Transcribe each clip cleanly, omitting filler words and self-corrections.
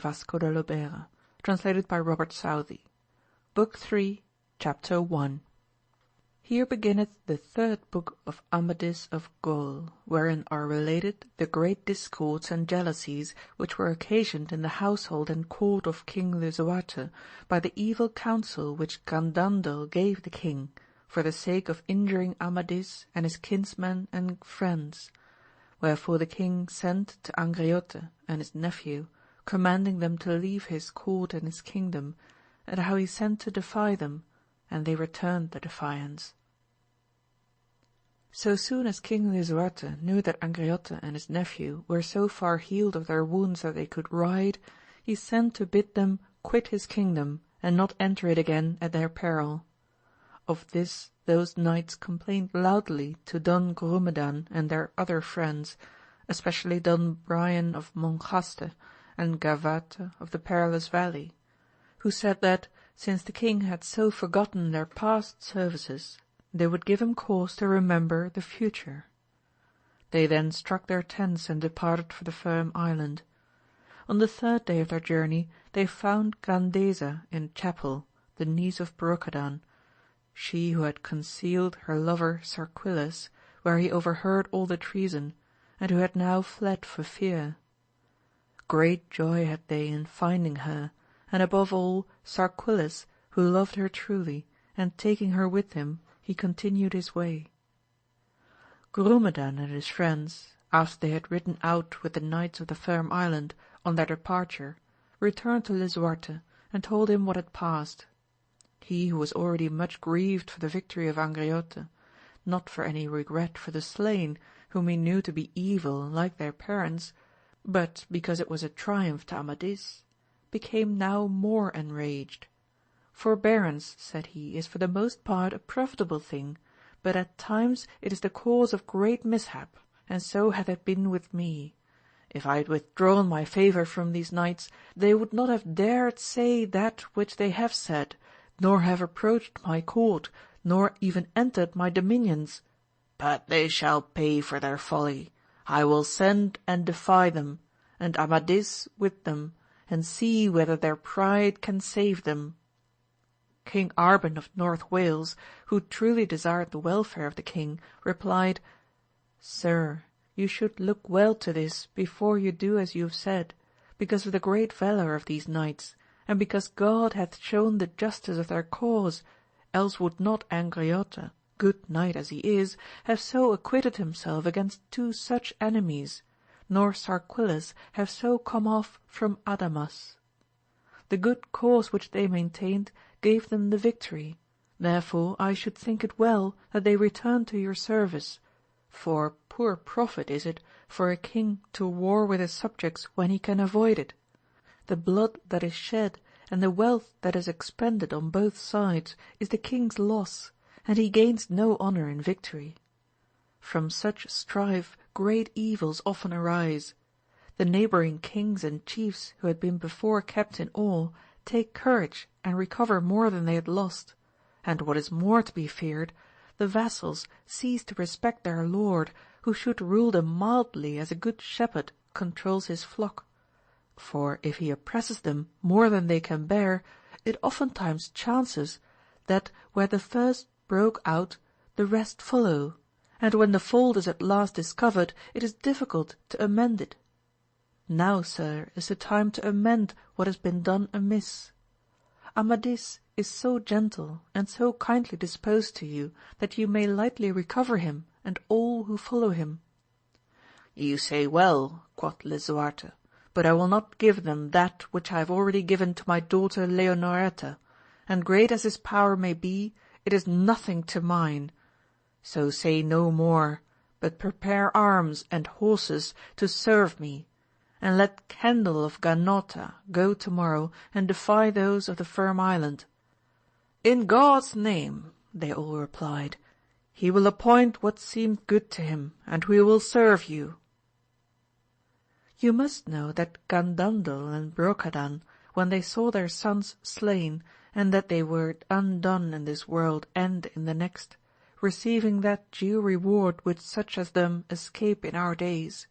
Vasco de Lobera, translated by Robert Southey. Book 3, Chapter 1. Here beginneth the third book of Amadis of Gaul, wherein are related the great discords and jealousies which were occasioned in the household and court of King Lisuarte by the evil counsel which Gandandel gave the king, for the sake of injuring Amadis and his kinsmen and friends. Wherefore the king sent to Angriote and his nephew, commanding them to leave his court and his kingdom, and how he sent to defy them, and they returned the defiance. So soon as King Lisuarte knew that Angriote and his nephew were so far healed of their wounds that they could ride, he sent to bid them quit his kingdom, and not enter it again at their peril. Of this those knights complained loudly to Don Grumedan and their other friends, especially Don Brian of Mongaste and Gavate of the Perilous Valley, who said that, since the king had so forgotten their past services, they would give him cause to remember the future. They then struck their tents and departed for the Firm Island. On the third day of their journey they found Grandeza in chapel, the niece of Brocadan, she who had concealed her lover Sarquiles, where he overheard all the treason, and who had now fled for fear. Great joy had they in finding her, and above all Sarquiles, who loved her truly, and taking her with him, he continued his way. Grumedan and his friends, after they had ridden out with the knights of the Firm Island on their departure, returned to Lisuarte and told him what had passed. He who was already much grieved for the victory of Angriote, not for any regret for the slain, whom he knew to be evil like their parents, but because it was a triumph to Amadis, became now more enraged. Forbearance, said he, is for the most part a profitable thing, but at times it is the cause of great mishap, and so hath it been with me. If I had withdrawn my favour from these knights, they would not have dared say that which they have said, nor have approached my court, nor even entered my dominions. But they shall pay for their folly. I will send and defy them, and Amadis with them, and see whether their pride can save them. King Arban of North Wales, who truly desired the welfare of the king, replied, Sir, you should look well to this before you do as you have said, because of the great valour of these knights, and because God hath shown the justice of their cause, else would not Angriote, good knight as he is, have so acquitted himself against two such enemies, nor Sarquiles have so come off from Adamas. The good cause which they maintained gave them the victory, therefore I should think it well that they return to your service, for poor profit is it for a king to war with his subjects when he can avoid it. The blood that is shed and the wealth that is expended on both sides is the king's loss, and he gains no honour in victory. From such strife great evils often arise. The neighbouring kings and chiefs who had been before kept in awe take courage and recover more than they had lost, and what is more to be feared, the vassals cease to respect their lord, who should rule them mildly as a good shepherd controls his flock. For if he oppresses them more than they can bear, it oftentimes chances that where the first broke out, the rest follow, and when the fault is at last discovered, it is difficult to amend it. Now, sir, is the time to amend what has been done amiss. Amadis is so gentle and so kindly disposed to you that you may lightly recover him and all who follow him. You say well, quoth Lisuarte, but I will not give them that which I have already given to my daughter Leonoreta, and great as his power may be, it is nothing to mine. So say no more, but prepare arms and horses to serve me, and let Kendall of Ganota go tomorrow and defy those of the Firm Island. In God's name, they all replied, he will appoint what seemed good to him, and we will serve you. You must know that Gandandel and Brocadan, when they saw their sons slain, and that they were undone in this world and in the next, receiving that due reward which such as them escape in our days,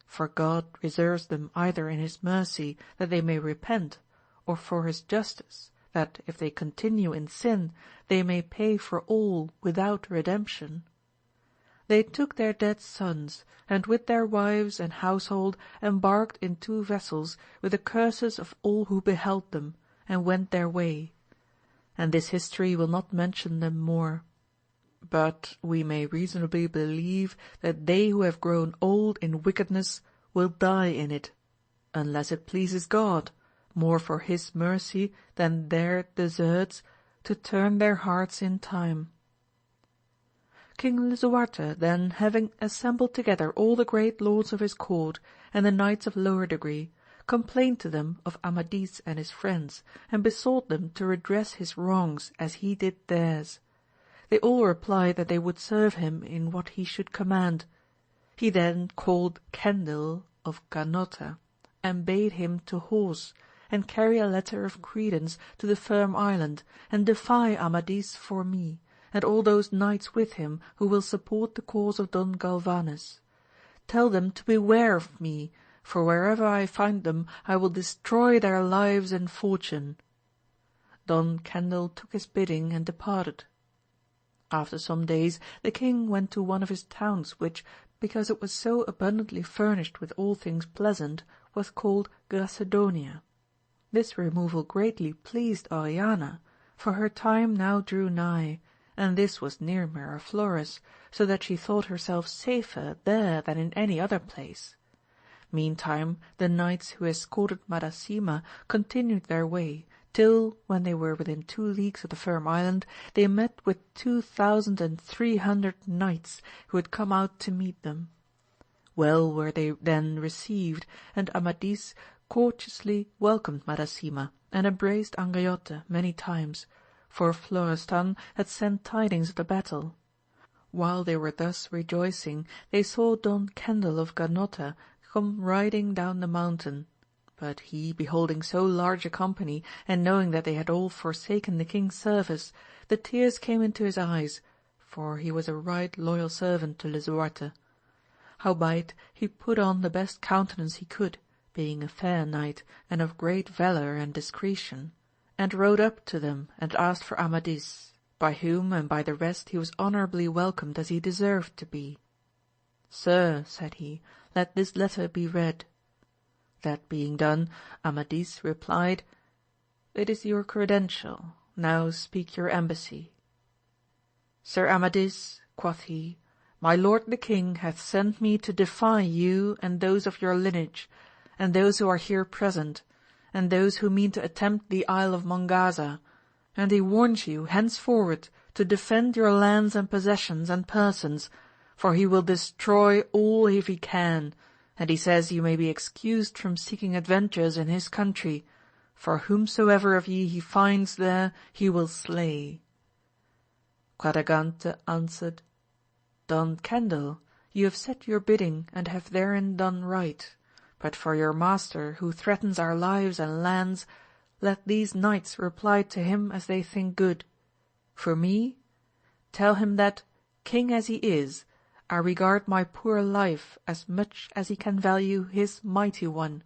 for God reserves them either in his mercy that they may repent, or for his justice, that if they continue in sin, they may pay for all without redemption. They took their dead sons, and with their wives and household embarked in 2 vessels with the curses of all who beheld them, and went their way. And this history will not mention them more. But we may reasonably believe that they who have grown old in wickedness will die in it, unless it pleases God, more for his mercy than their deserts, to turn their hearts in time. King Lisuarte then, having assembled together all the great lords of his court and the knights of lower degree, complained to them of Amadis and his friends, and besought them to redress his wrongs as he did theirs. They all replied that they would serve him in what he should command. He then called Cendil of Ganota, and bade him to horse, and carry a letter of credence to the Firm Island, and defy Amadis for me, and all those knights with him who will support the cause of Don Galvanes. Tell them to beware of me, for wherever I find them I will destroy their lives and fortune. Don Cendil took his bidding and departed. After some days the king went to one of his towns which, because it was so abundantly furnished with all things pleasant, was called Gracedonia. This removal greatly pleased Oriana, for her time now drew nigh, and this was near Miraflores, so that she thought herself safer there than in any other place. Meantime the knights who escorted Madasima continued their way, till, when they were within 2 leagues of the Firm Island, they met with 2,300 knights who had come out to meet them. Well were they then received, and Amadis courteously welcomed Madasima, and embraced Angriote many times, for Florestan had sent tidings of the battle. While they were thus rejoicing, they saw Don Cendil of Ganota come riding down the mountain. But he, beholding so large a company, and knowing that they had all forsaken the king's service, the tears came into his eyes, for he was a right loyal servant to Lisuarte. Howbeit he put on the best countenance he could, being a fair knight, and of great valour and discretion, and rode up to them and asked for Amadis, by whom and by the rest he was honourably welcomed as he deserved to be. Sir, said he, let this letter be read. That being done, Amadis replied, It is your credential, now speak your embassy. Sir Amadis, quoth he, my lord the king hath sent me to defy you and those of your lineage, and those who are here present, and those who mean to attempt the Isle of Mongaza, and he warns you henceforward to defend your lands and possessions and persons, for he will destroy all if he can, and he says you may be excused from seeking adventures in his country, for whomsoever of ye he finds there he will slay. Quadragante answered, Don Cendil, you have said your bidding and have therein done right, but for your master who threatens our lives and lands, let these knights reply to him as they think good. For me, tell him that, king as he is, I regard my poor life as much as he can value his mighty one,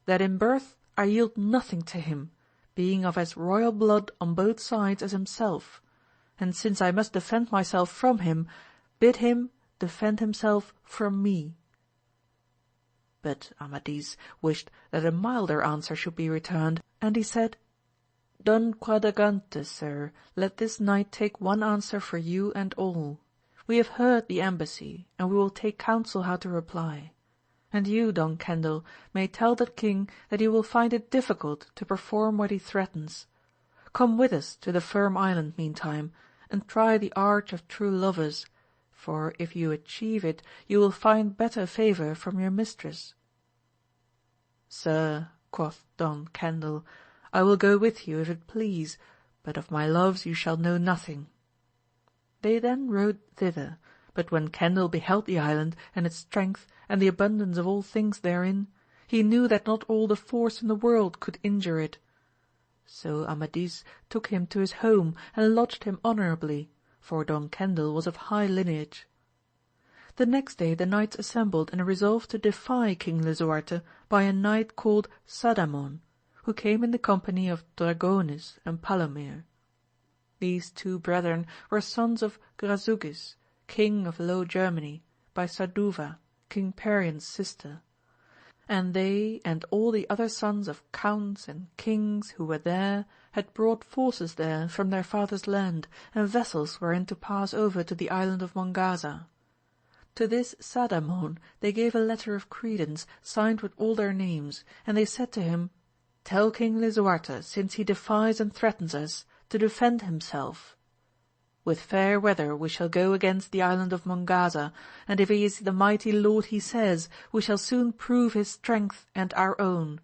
that in birth I yield nothing to him, being of as royal blood on both sides as himself, and since I must defend myself from him, bid him defend himself from me. But Amadis wished that a milder answer should be returned, and he said, Don Quadragante, sir, let this knight take one answer for you and all. We have heard the embassy, and we will take counsel how to reply. And you, Don Cendil, may tell the king that he will find it difficult to perform what he threatens. Come with us to the Firm Island meantime, and try the arch of true lovers, for if you achieve it you will find better favour from your mistress. Sir, quoth Don Cendil, I will go with you if it please, but of my loves you shall know nothing. They then rode thither, but when Cendil beheld the island and its strength and the abundance of all things therein, he knew that not all the force in the world could injure it. So Amadis took him to his home and lodged him honourably, for Don Cendil was of high lineage. The next day the knights assembled and resolved to defy King Lisuarte by a knight called Sadamon, who came in the company of Dragonis and Palomir. These two brethren were sons of Grasugis, king of Low Germany, by Saduva, King Perian's sister. And they and all the other sons of counts and kings who were there had brought forces there from their father's land, and vessels wherein to pass over to the island of Mongaza. To this Sadamon they gave a letter of credence signed with all their names, and they said to him, Tell King Lisuarte, since he defies and threatens us, to defend himself. With fair weather we shall go against the island of Mongaza, and if he is the mighty lord he says, we shall soon prove his strength and our own.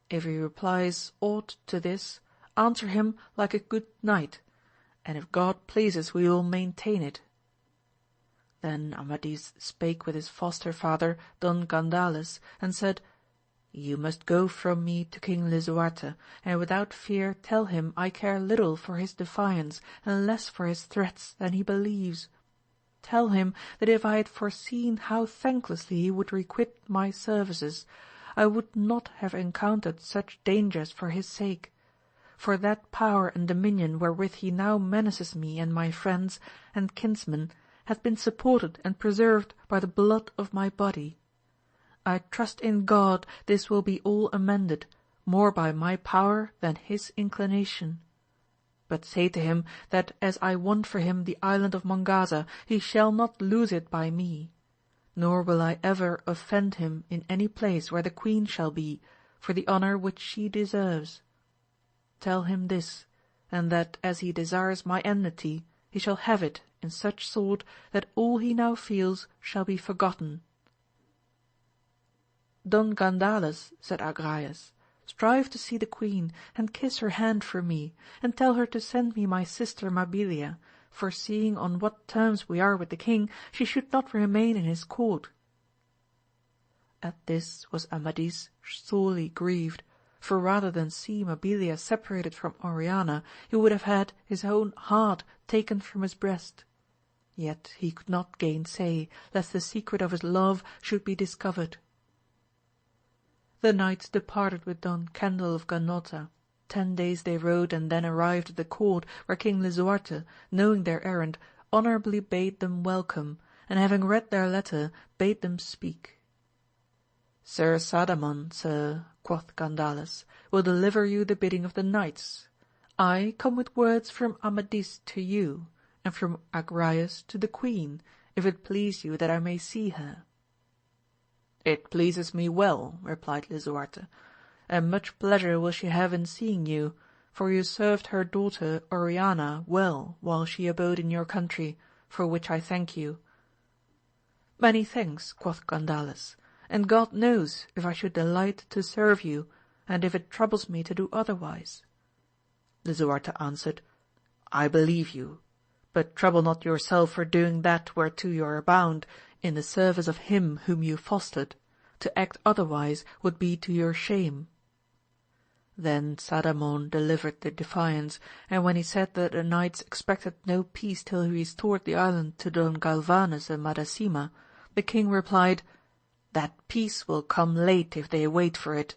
If he replies aught to this, answer him like a good knight, and if God pleases we will maintain it. Then Amadis spake with his foster father Don Gandales, and said, You must go from me to King Lisuarte, and without fear tell him I care little for his defiance, and less for his threats than he believes. Tell him that if I had foreseen how thanklessly he would requite my services, I would not have encountered such dangers for his sake. For that power and dominion wherewith he now menaces me and my friends and kinsmen hath been supported and preserved by the blood of my body. I trust in God this will be all amended, more by my power than his inclination. But say to him that as I won for him the island of Mongaza, he shall not lose it by me, nor will I ever offend him in any place where the queen shall be, for the honour which she deserves. Tell him this, and that as he desires my enmity, he shall have it in such sort that all he now feels shall be forgotten. Don Gandales, said Agrayes, strive to see the queen, and kiss her hand for me, and tell her to send me my sister Mabilia, for seeing on what terms we are with the king, she should not remain in his court. At this was Amadis sorely grieved, for rather than see Mabilia separated from Oriana, he would have had his own heart taken from his breast. Yet he could not gainsay, lest the secret of his love should be discovered. The knights departed with Don Cendil of Ganota. 10 days they rode and then arrived at the court, where King Lisuarte, knowing their errand, honourably bade them welcome, and having read their letter, bade them speak. Sir Sadamon, sir, quoth Gandales, will deliver you the bidding of the knights. I come with words from Amadis to you, and from Agrayes to the queen, if it please you that I may see her. It pleases me well, replied Lisuarte, and much pleasure will she have in seeing you, for you served her daughter Oriana well while she abode in your country, for which I thank you. Many thanks, quoth Gandales, and God knows if I should delight to serve you, and if it troubles me to do otherwise. Lisuarte answered, I believe you, but trouble not yourself for doing that whereto you are bound, in the service of him whom you fostered. To act otherwise would be to your shame. Then Sadamon delivered the defiance, and when he said that the knights expected no peace till he restored the island to Don Galvanes and Madasima, the king replied, That peace will come late if they wait for it.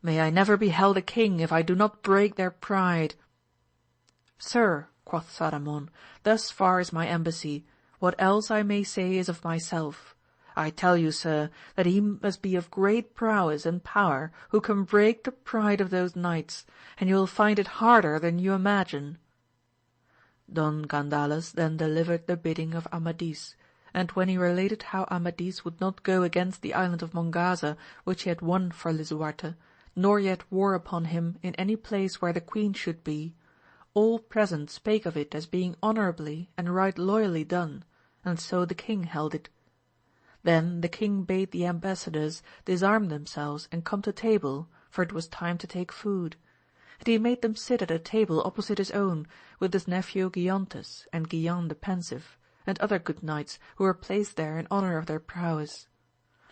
May I never be held a king if I do not break their pride. Sir, quoth Sadamon, thus far is my embassy, what else I may say is of myself. I tell you, sir, that he must be of great prowess and power who can break the pride of those knights, and you will find it harder than you imagine. Don Gandales then delivered the bidding of Amadis, and when he related how Amadis would not go against the island of Mongaza, which he had won for Lisuarte, nor yet war upon him in any place where the queen should be, all present spake of it as being honourably and right loyally done, and so the king held it. Then the king bade the ambassadors disarm themselves and come to table, for it was time to take food. And he made them sit at a table opposite his own, with his nephew Giontes and Guilan the Pensive, and other good knights who were placed there in honour of their prowess.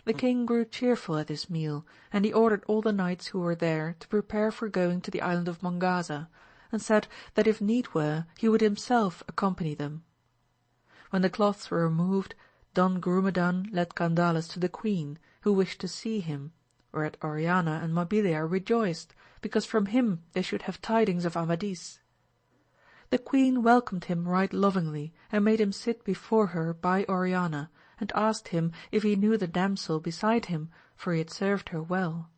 The king grew cheerful at this meal, and he ordered all the knights who were there to prepare for going to the island of Mongaza, and said that if need were he would himself accompany them. When the cloths were removed, Don Grumedan led Gandales to the queen, who wished to see him, whereat Oriana and Mabilia rejoiced, because from him they should have tidings of Amadis. The queen welcomed him right lovingly, and made him sit before her by Oriana, and asked him if he knew the damsel beside him, for he had served her well.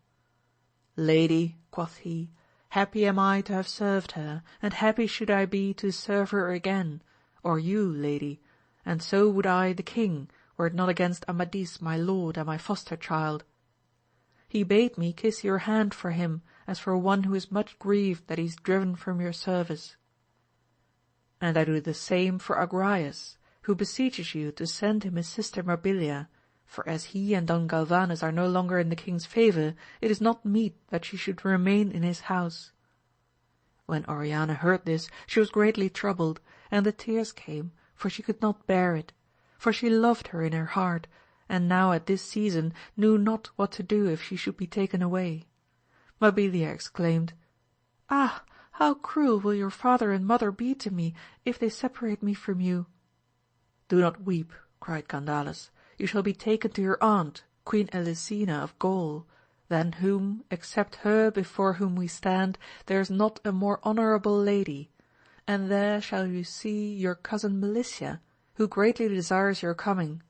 Lady, quoth he, happy am I to have served her, and happy should I be to serve her again, or you, lady, and so would I the king, were it not against Amadis my lord and my foster child. He bade me kiss your hand for him, as for one who is much grieved that he is driven from your service. And I do the same for Agrayes, who beseeches you to send him his sister Mabilia, for as he and Don Galvanes are no longer in the king's favour, it is not meet that she should remain in his house. When Oriana heard this, she was greatly troubled, and the tears came, for she could not bear it, for she loved her in her heart, and now at this season knew not what to do if she should be taken away. Mabilia exclaimed, Ah, how cruel will your father and mother be to me, if they separate me from you. Do not weep, cried Gandales, you shall be taken to your aunt, Queen Elisena of Gaul, than whom, except her before whom we stand, there is not a more honourable lady, and there shall you see your cousin Melicia, who greatly desires your coming.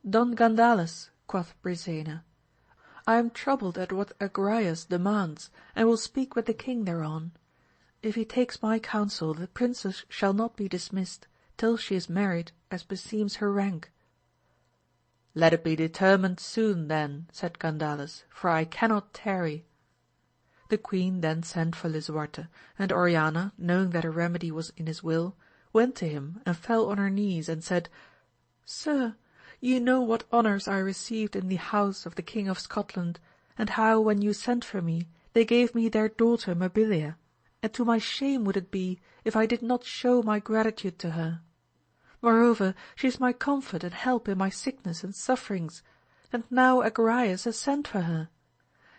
Don Gandales, quoth Brisena, I am troubled at what Agrayes demands, and will speak with the king thereon. If he takes my counsel, the princess shall not be dismissed, till she is married, as beseems her rank. Let it be determined soon then, said Gandales, for I cannot tarry. The queen then sent for Lisuarte, and Oriana, knowing that a remedy was in his will, went to him and fell on her knees and said, Sir, you know what honours I received in the house of the King of Scotland, and how when you sent for me they gave me their daughter Mabilia, and to my shame would it be if I did not show my gratitude to her. Moreover, she is my comfort and help in my sickness and sufferings, and now Agrayes has sent for her.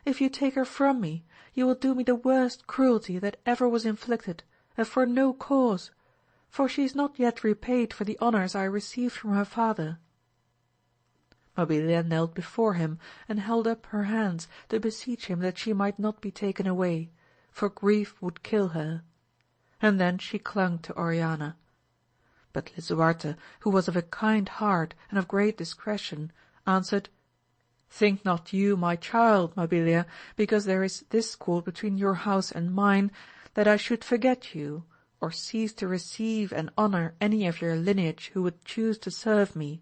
If you take her from me, you will do me the worst cruelty that ever was inflicted, and for no cause, for she is not yet repaid for the honours I received from her father. Mabilia knelt before him and held up her hands to beseech him that she might not be taken away, for grief would kill her. And then she clung to Oriana. But Lisuarte, who was of a kind heart and of great discretion, answered, Think not you, my child, Mabilia, because there is discord between your house and mine, that I should forget you, or cease to receive and honour any of your lineage who would choose to serve me.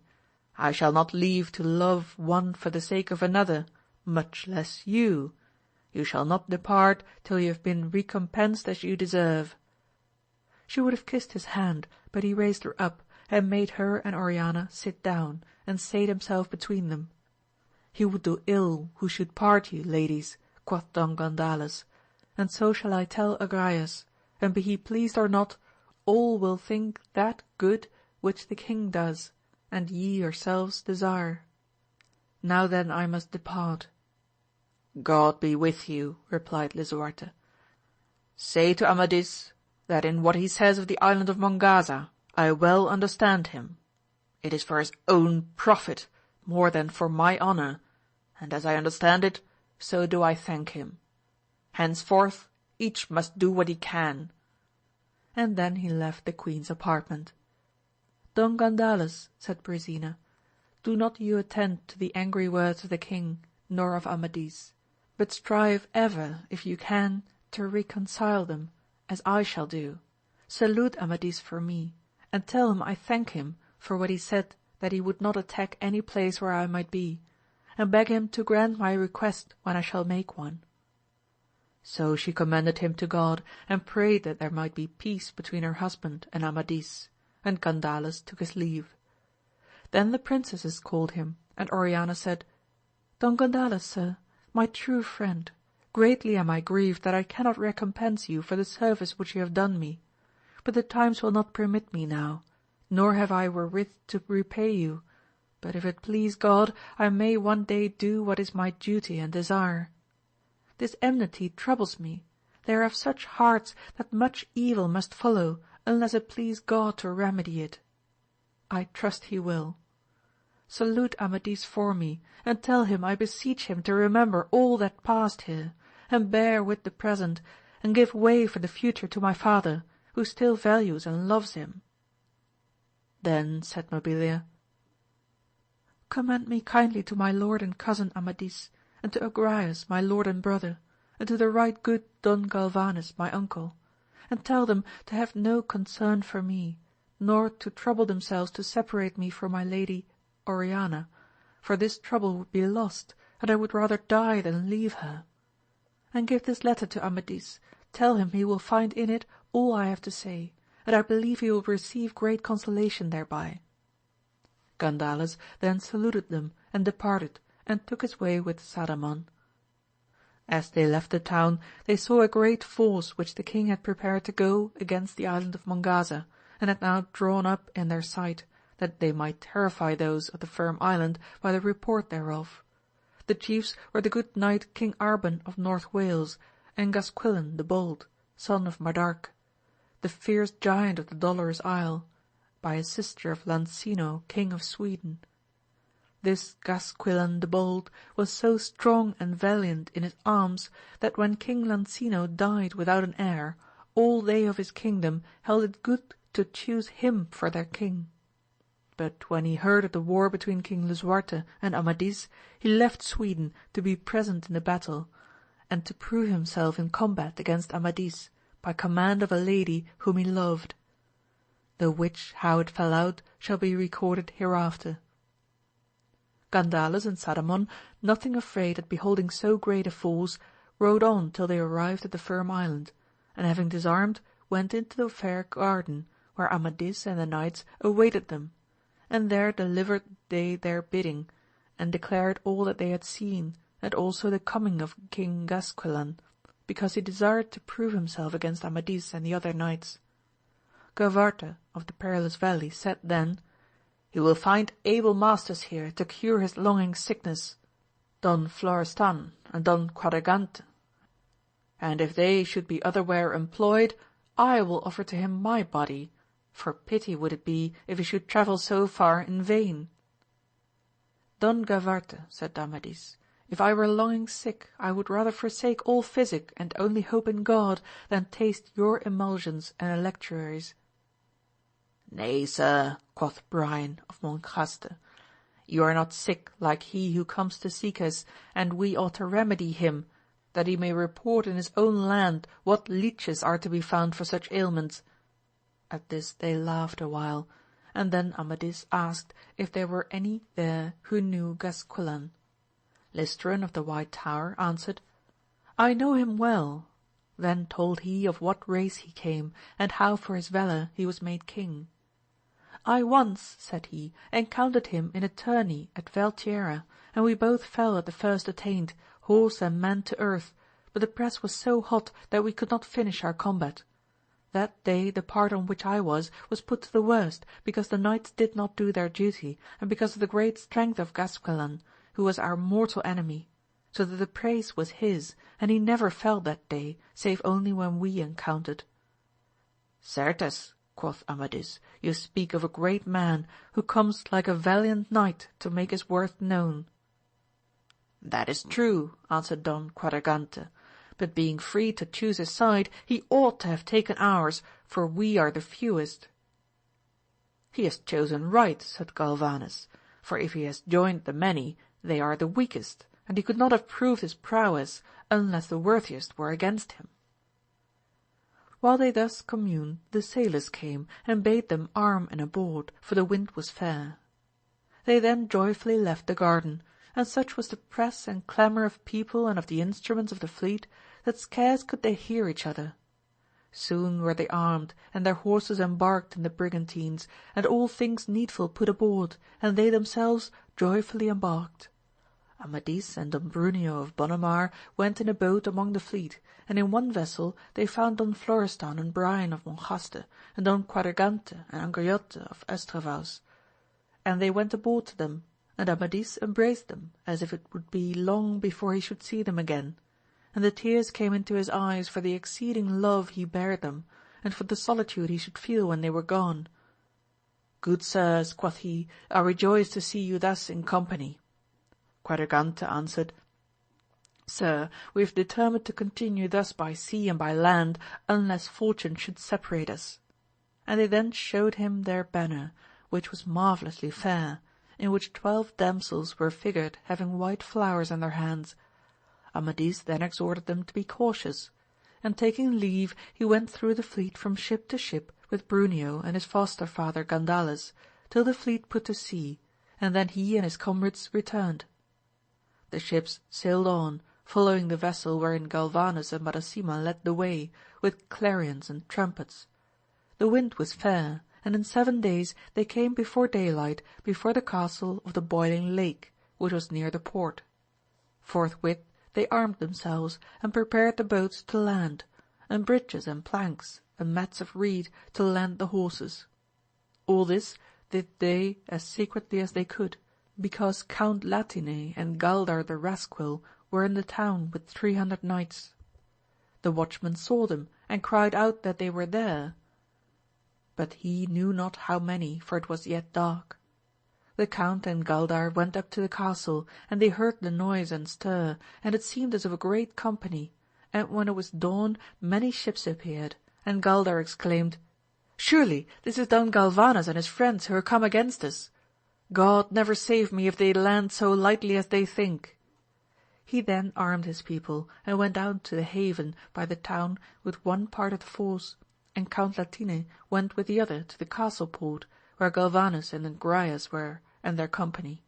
I shall not leave to love one for the sake of another, much less you. You shall not depart till you have been recompensed as you deserve. She would have kissed his hand, but he raised her up, and made her and Oriana sit down, and sate himself between them. He would do ill who should part you, ladies, quoth Don Gandales, and so shall I tell Agrayes, and be he pleased or not, all will think that good which the king does, and ye yourselves desire. Now then I must depart. God be with you, replied Lisuarte. Say to Amadis, that in what he says of the island of Mongaza, I well understand him. It is for his own profit, more than for my honour, and as I understand it, so do I thank him. Henceforth each must do what he can. And then he left the queen's apartment. Don Gandales, said Brisena, do not you attend to the angry words of the king, nor of Amadis, but strive ever, if you can, to reconcile them, as I shall do. Salute Amadis for me, and tell him I thank him for what he said that he would not attack any place where I might be, and beg him to grant my request when I shall make one. So she commended him to God, and prayed that there might be peace between her husband and Amadis, and Gandales took his leave. Then the princesses called him, and Oriana said, Don Gandales, sir, my true friend, greatly am I grieved that I cannot recompense you for the service which you have done me, but the times will not permit me now, nor have I wherewith to repay you, but if it please God, I may one day do what is my duty and desire. This enmity troubles me, they are of such hearts that much evil must follow, unless it please God to remedy it. I trust he will. Salute Amadis for me, and tell him I beseech him to remember all that passed here, and bear with the present, and give way for the future to my father, who still values and loves him." Then said Mabilia, "Commend me kindly to my lord and cousin Amadis, and to Agrayes my lord and brother, and to the right good Don Galvanes my uncle, and tell them to have no concern for me, nor to trouble themselves to separate me from my lady Oriana, for this trouble would be lost, and I would rather die than leave her. And give this letter to Amadis, tell him he will find in it all I have to say, and I believe he will receive great consolation thereby." Gandales then saluted them and departed, and took his way with Sadamon. As they left the town they saw a great force which the king had prepared to go against the island of Mongaza, and had now drawn up in their sight, that they might terrify those of the Firm Island by the report thereof. The chiefs were the good knight King Arban of North Wales, and Gasquilan the Bold, son of Madarque, the fierce giant of the Dolorous Isle, by a sister of Lancino King of Sweden. This Gasquilan the Bold was so strong and valiant in his arms, that when King Lancino died without an heir, all they of his kingdom held it good to choose him for their king. But when he heard of the war between King Lisuarte and Amadis, he left Sweden to be present in the battle, and to prove himself in combat against Amadis, by command of a lady whom he loved. The which how it fell out shall be recorded hereafter. Gandales and Sadamon, nothing afraid at beholding so great a force, rode on till they arrived at the Firm Island, and having disarmed, went into the fair garden, where Amadis and the knights awaited them, and there delivered they their bidding, and declared all that they had seen, and also the coming of King Gasquilan, because he desired to prove himself against Amadis and the other knights. Gavarte of the Perilous Valley said then, "He will find able masters here to cure his longing sickness, Don Florestan and Don Quadragante, and if they should be otherwhere employed, I will offer to him my body, for pity would it be if he should travel so far in vain." "Don Gavarte," said Amadis, "if I were longing sick, I would rather forsake all physic and only hope in God, than taste your emulsions and electuaries." "Nay, sir," quoth Brian of Mongaste, "you are not sick like he who comes to seek us, and we ought to remedy him, that he may report in his own land what leeches are to be found for such ailments." At this they laughed awhile, and then Amadis asked if there were any there who knew Gasquilan. Listrin of the White Tower answered, "I know him well." Then told he of what race he came, and how for his valour he was made king. "I once," said he, "encountered him in a tourney at Valtierra, and we both fell at the first attaint, horse and man to earth, but the press was so hot that we could not finish our combat. That day the part on which I was put to the worst, because the knights did not do their duty, and because of the great strength of Gasquilan, who was our mortal enemy, so that the praise was his, and he never fell that day, save only when we encountered." "Certes," quoth Amadis, "you speak of a great man, who comes like a valiant knight to make his worth known." "That is true," answered Don Quadragante, "but being free to choose his side, he ought to have taken ours, for we are the fewest." "He has chosen right," said Galvanes, "for if he has joined the many, they are the weakest, and he could not have proved his prowess, unless the worthiest were against him." While they thus communed, the sailors came, and bade them arm and aboard, for the wind was fair. They then joyfully left the garden, and such was the press and clamour of people and of the instruments of the fleet, that scarce could they hear each other. Soon were they armed, and their horses embarked in the brigantines, and all things needful put aboard, and they themselves joyfully embarked. Amadis and Don Bruneo of Bonamar went in a boat among the fleet, and in one vessel they found Don Florestan and Brian of Mongaste, and Don Quadragante and Angriote of Estravaus, and they went aboard to them, and Amadis embraced them, as if it would be long before he should see them again, and the tears came into his eyes for the exceeding love he bare them, and for the solitude he should feel when they were gone. Good sirs, quoth he, I rejoice to see you thus in company. Quadragante answered, Sir, we have determined to continue thus by sea and by land, unless fortune should separate us. And they then showed him their banner, which was marvellously fair, in which 12 damsels were figured having white flowers in their hands. Amadis then exhorted them to be cautious, and taking leave he went through the fleet from ship to ship with Bruneo and his foster father Gandales, till the fleet put to sea, and then he and his comrades returned. The ships sailed on, following the vessel wherein Galvanus and Madasima led the way, with clarions and trumpets. The wind was fair, and in 7 days they came before daylight before the castle of the Boiling Lake, which was near the port. Forthwith they armed themselves, and prepared the boats to land, and bridges and planks, and mats of reed to land the horses. All this did they as secretly as they could, because Count Latine and Galdar the Rascuil were in the town with 300 knights. The watchman saw them, and cried out that they were there, but he knew not how many, for it was yet dark. The Count and Galdar went up to the castle, and they heard the noise and stir, and it seemed as of a great company, and when it was dawn many ships appeared, and Galdar exclaimed, Surely this is Don Galvanus and his friends who are come against us. God never save me if they land so lightly as they think. He then armed his people, and went down to the haven by the town with one part of the force, and Count Latine went with the other to the castle port, where Galvanus and Angrias were, and their company.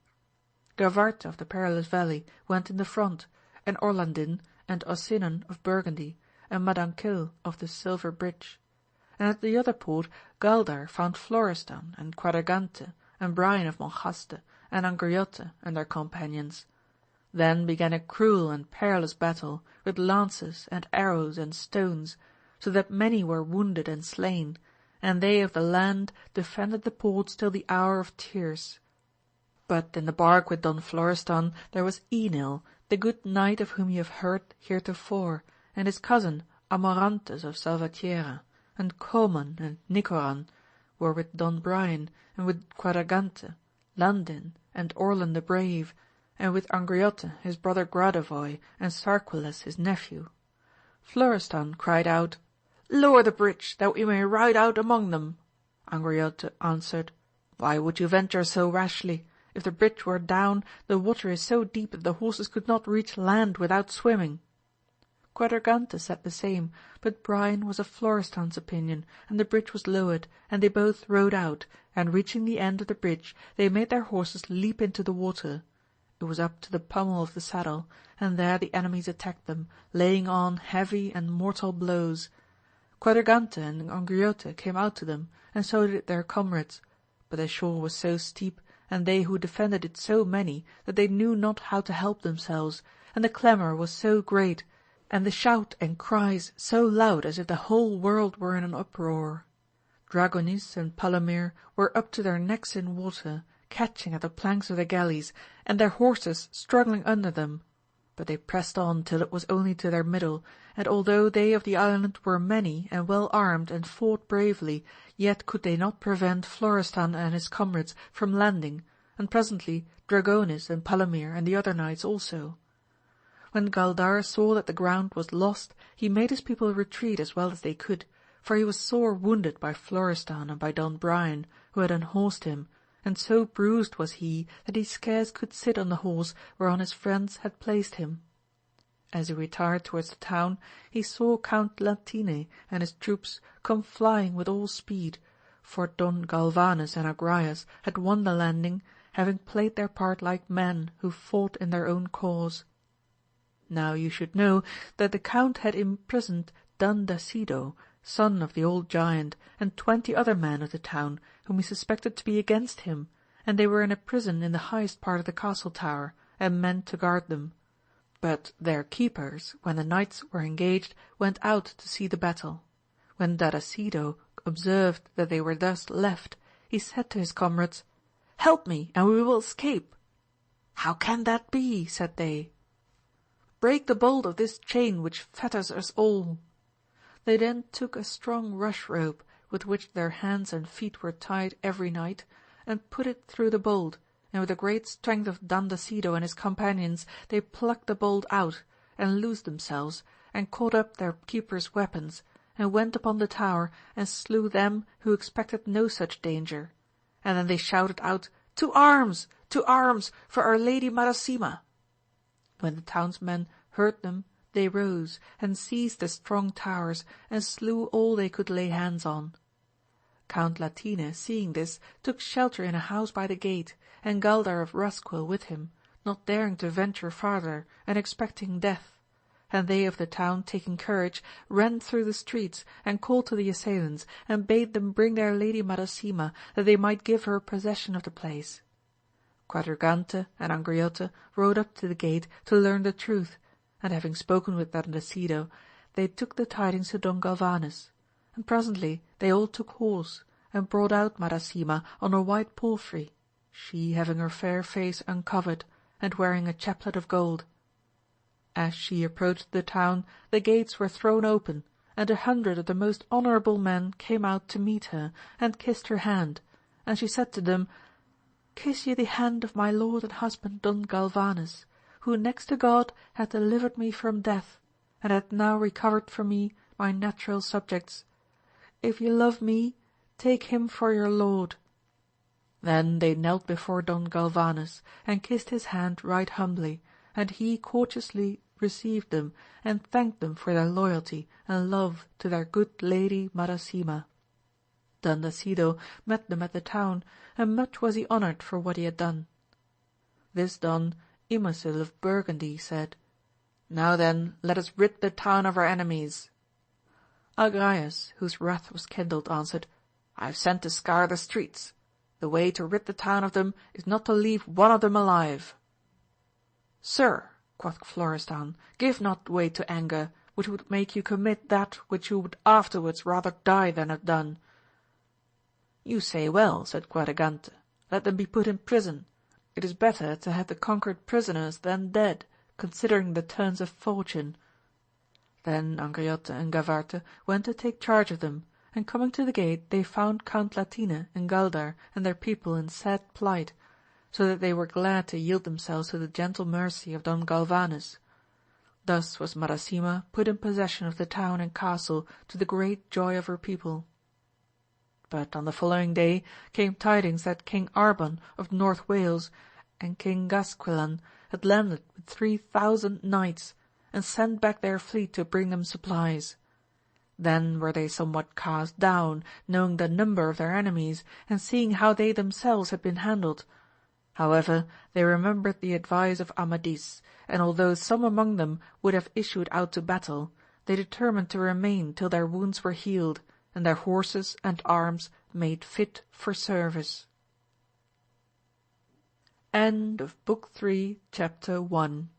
Gavarte of the Perilous Valley went in the front, and Orlandin and Ossinon of Burgundy, and Madankil of the Silver Bridge. And at the other port Galdar found Florestan and Quadragante, and Brian of Monjaste, and Angriote and their companions. Then began a cruel and perilous battle, with lances and arrows and stones, so that many were wounded and slain, and they of the land defended the ports till the hour of tierce. But in the bark with Don Florestan there was Enil, the good knight of whom you have heard heretofore, and his cousin Amorantes of Salvatierra, and Coman and Nicoran were with Don Brian, and with Quadragante, Landin, and Orlan the Brave, and with Angriote his brother Gradovoy, and Sarquiles his nephew. Florestan cried out, Lower the bridge, that we may ride out among them. Angriote answered, Why would you venture so rashly? If the bridge were down, the water is so deep that the horses could not reach land without swimming. Quadragante said the same, but Brian was of Florestan's opinion, and the bridge was lowered, and they both rode out, and reaching the end of the bridge they made their horses leap into the water. It was up to the pommel of the saddle, and there the enemies attacked them, laying on heavy and mortal blows. Quadragante and Angriote came out to them, and so did their comrades, but the shore was so steep, and they who defended it so many, that they knew not how to help themselves, and the clamour was so great, and the shout and cries so loud as if the whole world were in an uproar. Dragonis and Palomir were up to their necks in water, catching at the planks of the galleys, and their horses struggling under them. But they pressed on till it was only to their middle, and although they of the island were many and well armed and fought bravely, yet could they not prevent Florestan and his comrades from landing, and presently Dragonis and Palomir and the other knights also. When Galdar saw that the ground was lost, he made his people retreat as well as they could, for he was sore wounded by Florestan and by Don Brian, who had unhorsed him, and so bruised was he that he scarce could sit on the horse whereon his friends had placed him. As he retired towards the town, he saw Count Latine and his troops come flying with all speed, for Don Galvanus and Agrias had won the landing, having played their part like men who fought in their own cause. Now you should know that the Count had imprisoned Don Dacido, son of the old giant, and 20 other men of the town, whom he suspected to be against him, and they were in a prison in the highest part of the castle tower, and men to guard them. But their keepers, when the knights were engaged, went out to see the battle. When Dacido observed that they were thus left, he said to his comrades, Help me, and we will escape. How can that be? Said they. Break the bolt of this chain which fetters us all. They then took a strong rush rope, with which their hands and feet were tied every night, and put it through the bolt, and with the great strength of Dandasido and his companions they plucked the bolt out, and loosed themselves, and caught up their keepers' weapons, and went upon the tower and slew them who expected no such danger, and then they shouted out, To arms! To arms! For our Lady Madasima! When the townsmen heard them, they rose, and seized the strong towers, and slew all they could lay hands on. Count Latine, seeing this, took shelter in a house by the gate, and Galdar of Rascuil with him, not daring to venture farther, and expecting death, and they of the town taking courage, ran through the streets, and called to the assailants, and bade them bring their Lady Madasima, that they might give her possession of the place. Quadragante and Angriote rode up to the gate to learn the truth, and having spoken with Dandasido, they took the tidings to Don Galvanes, and presently they all took horse, and brought out Madasima on a white palfrey, she having her fair face uncovered, and wearing a chaplet of gold. As she approached the town, the gates were thrown open, and 100 of the most honourable men came out to meet her, and kissed her hand, and she said to them, Kiss ye the hand of my lord and husband Don Galvanes, who next to God hath delivered me from death, and hath now recovered for me my natural subjects. If ye love me, take him for your lord. Then they knelt before Don Galvanes, and kissed his hand right humbly, and he courteously received them, and thanked them for their loyalty and love to their good lady Madasima. Dandasido met them at the town, and much was he honoured for what he had done. This done, Ymosil of Burgundy said, Now then, let us rid the town of our enemies. Agrayes, whose wrath was kindled, answered, I have sent to scour the streets. The way to rid the town of them is not to leave one of them alive. Sir, quoth Florestan, give not way to anger, which would make you commit that which you would afterwards rather die than have done. You say well, said Quadragante, let them be put in prison. It is better to have the conquered prisoners than dead, considering the turns of fortune. Then Angriote and Gavarte went to take charge of them, and coming to the gate they found Count Latine and Galdar and their people in sad plight, so that they were glad to yield themselves to the gentle mercy of Don Galvanes. Thus was Madasima put in possession of the town and castle to the great joy of her people. But on the following day came tidings that King Arbon of North Wales and King Gasquilan had landed with 3000 knights, and sent back their fleet to bring them supplies. Then were they somewhat cast down, knowing the number of their enemies, and seeing how they themselves had been handled. However, they remembered the advice of Amadis, and although some among them would have issued out to battle, they determined to remain till their wounds were healed, and their horses and arms made fit for service. End of Book 3, Chapter 1.